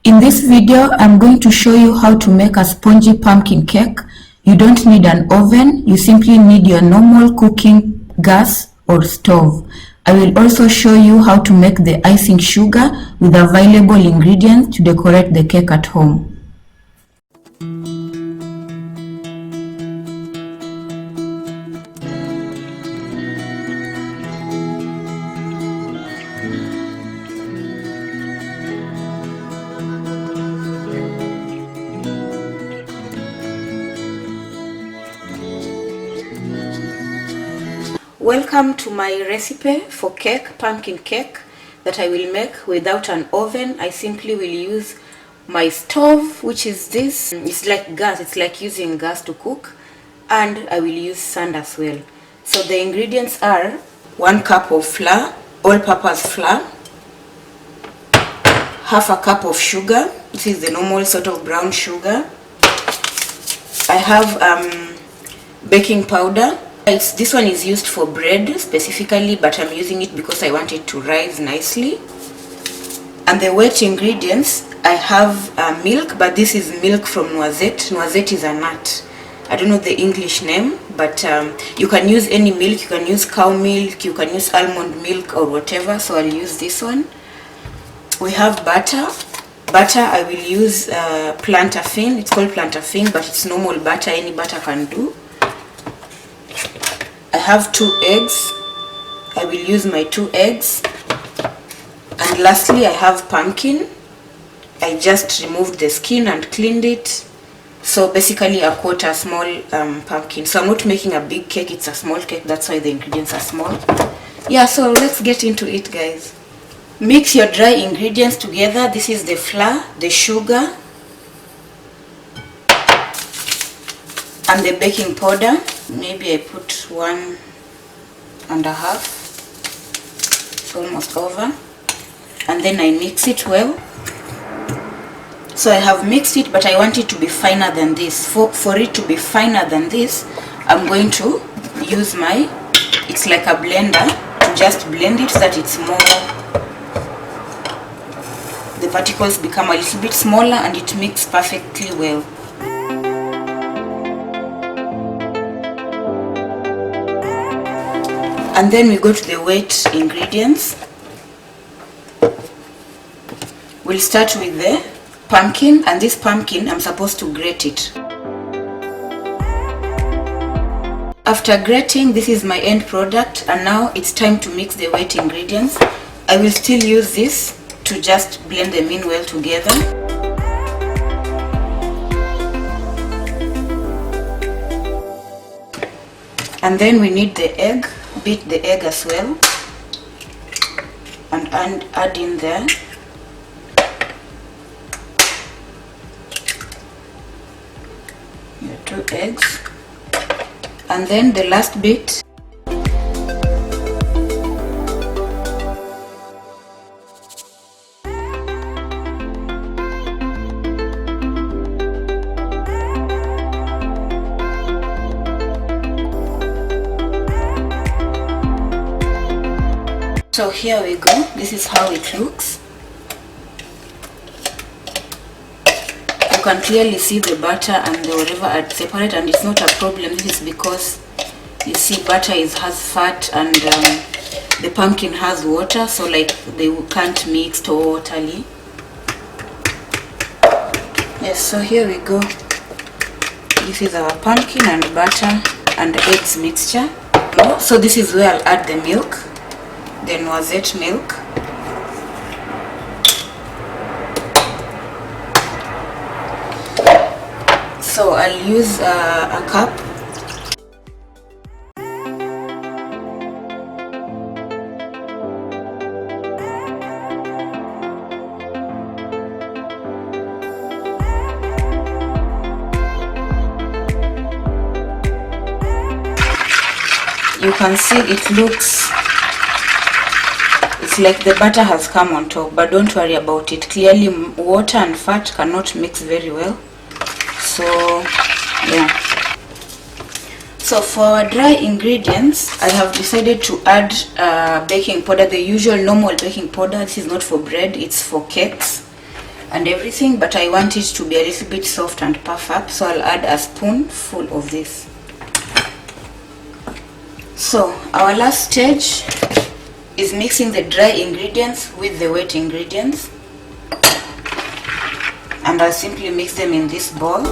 In this video, I'm going to show you how to make a spongy pumpkin cake. You don't need an oven, you simply need your normal cooking gas or stove. I will also show you how to make the icing sugar with available ingredients to decorate the cake at home. Welcome to my recipe for pumpkin cake that I will make without an oven. I simply will use my stove, which is this. It's like gas, it's like using gas to cook, and I will use sand as well. So the ingredients are 1 cup of flour, all-purpose flour, half a cup of sugar. This is the normal sort of brown sugar. I have baking powder. This one is used for bread specifically, but I'm using it because I want it to rise nicely. And the wet ingredients, I have milk, but this is milk from noisette. Noisette is a nut. I don't know the English name, but you can use any milk. You can use cow milk, you can use almond milk or whatever, so I'll use this one. We have butter. Butter, I will use plantain. It's called plantain, but it's normal butter. Any butter can do. I have 2 eggs. I will use my 2 eggs. And lastly, I have pumpkin. I just removed the skin and cleaned it. So basically a quarter small pumpkin. So I'm not making a big cake, it's a small cake. That's why the ingredients are small. Yeah, so let's get into it, guys. Mix your dry ingredients together. This is the flour, the sugar, and the baking powder. Maybe I put 1 1/2. It's almost over. And then I mix it well. So I have mixed it, but I want it to be finer than this. For it to be finer than this, I'm going to use it's like a blender, to just blend it so that it's more, the particles become a little bit smaller and it mixes perfectly well. And then we go to the wet ingredients. We'll start with the pumpkin, and this pumpkin I'm supposed to grate it. After grating, this is my end product, and now it's time to mix the wet ingredients. I will still use this to just blend them in well together. And then we need the egg. Beat the egg as well and add in there. Your 2 eggs, and then the last bit. So here we go. This is how it looks. You can clearly see the butter and the whatever are separate, and it's not a problem. This is because you see butter has fat and the pumpkin has water, so like they can't mix totally. Yes, so here we go. This is our pumpkin and butter and eggs mixture. So this is where I'll add the milk. The noisette milk. So I'll use a cup. You can see it looks, it's like the butter has come on top, but don't worry about it. Clearly water and fat cannot mix very well. So yeah. So for our dry ingredients, I have decided to add baking powder, the usual normal baking powder. This is not for bread, it's for cakes. and everything, but I want it to be a little bit soft and puff up, so I'll add a spoonful of this. So our last stage is mixing the dry ingredients with the wet ingredients, and I'll simply mix them in this bowl.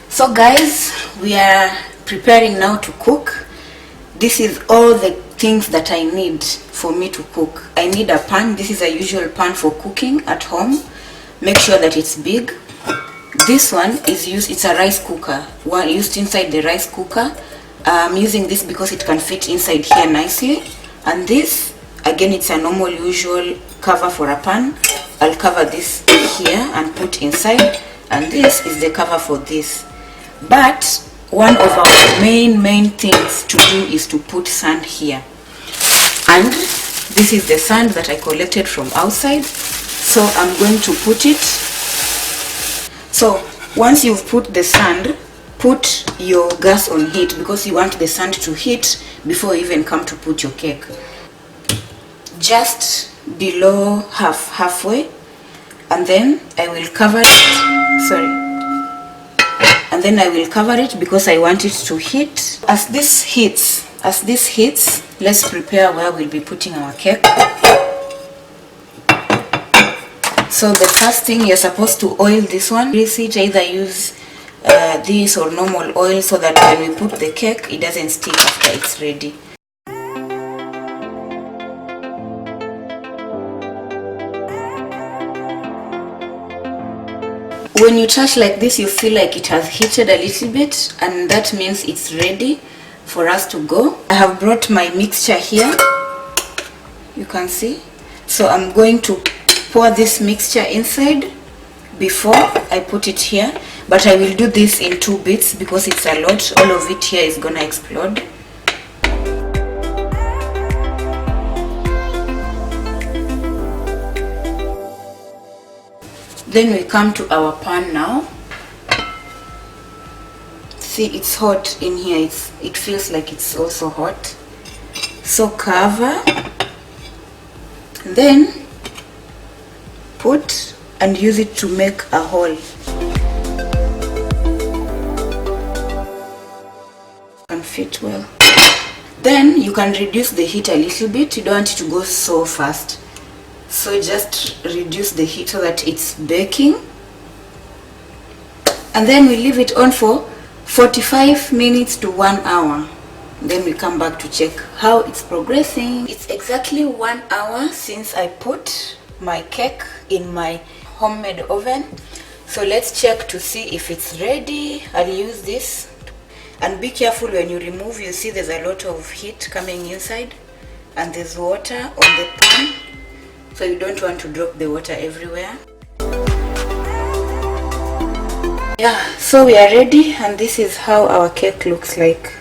So guys, we are preparing now to cook. This is all the things that I need for me to cook. I need a pan. This is a usual pan for cooking at home. Make sure that it's big. This one is used, it's a rice cooker, one used inside the rice cooker. I'm using this because it can fit inside here nicely. And this, again, it's a normal usual cover for a pan. I'll cover this here and put inside, and this is the cover for this. But one of our main things to do is to put sand here, and this is the sand that I collected from outside, so I'm going to put it. So once you've put the sand, put your gas on heat, because you want the sand to heat before you even come to put your cake. Just below halfway, and then I will cover it. And then I will cover it because I want it to heat. As this heats, let's prepare where we'll be putting our cake. So the first thing, you're supposed to oil this one. Grease it, either use this or normal oil, so that when we put the cake, it doesn't stick after it's ready. When you touch like this, you feel like it has heated a little bit, and that means it's ready for us to go. I have brought my mixture here, you can see. So I'm going to pour this mixture inside before I put it here, but I will do this in 2 bits because it's a lot. All of it here is gonna explode. Then we come to our pan now. See, it's hot in here. It feels like it's also hot. So cover, then put and use it to make a hole. Can fit well. Then you can reduce the heat a little bit. You don't want it to go so fast. So just reduce the heat so that it's baking, and then we leave it on for 45 minutes to 1 hour. Then we come back to check how it's progressing. It's exactly 1 hour since I put my cake in my homemade oven. So let's check to see if it's ready. I'll use this, and be careful when you remove. You see there's a lot of heat coming inside, and there's water on the pan. So you don't want to drop the water everywhere. Yeah, so we are ready, and this is how our cake looks like.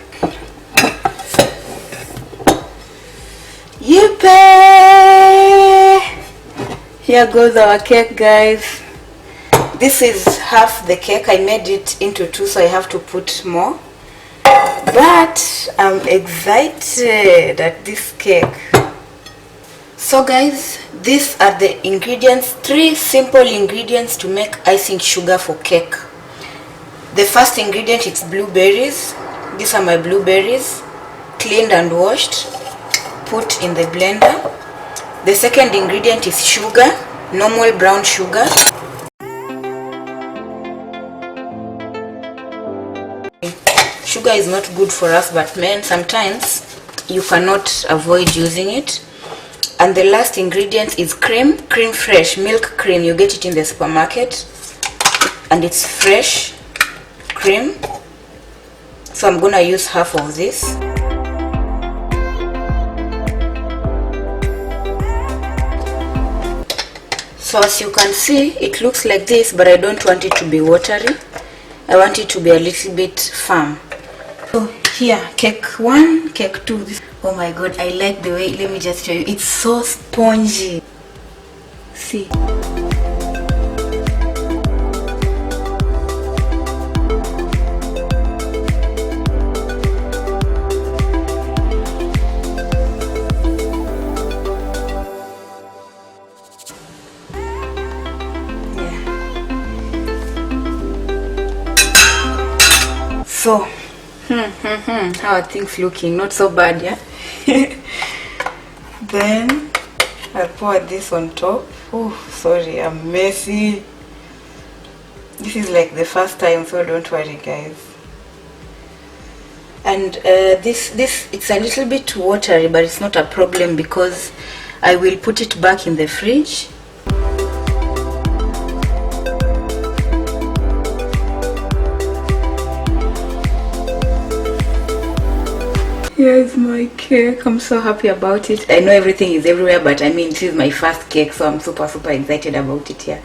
Yippee! Here goes our cake, guys. This is half the cake. I made it into 2, so I have to put more. But I'm excited at this cake. So guys, these are the ingredients, 3 simple ingredients to make icing sugar for cake. The first ingredient is blueberries. These are my blueberries, cleaned and washed, put in the blender. The second ingredient is sugar, normal brown sugar. Sugar is not good for us, but man, sometimes you cannot avoid using it. And the last ingredient is cream fresh, milk cream. You get it in the supermarket, and it's fresh cream. So I'm gonna use half of this. So as you can see, it looks like this, but I don't want it to be watery. I want it to be a little bit firm. So here, cake 1, cake 2. Oh my god, I like the way, let me just show you, it's so spongy. See. How are things looking? Not so bad, yeah? Then I'll pour this on top. Oh, sorry, I'm messy. This is like the first time, so don't worry, guys. And this it's a little bit watery, but it's not a problem because I will put it back in the fridge. Here's my cake. I'm so happy about it. I know everything is everywhere, but I mean, this is my first cake, so I'm super excited about it here.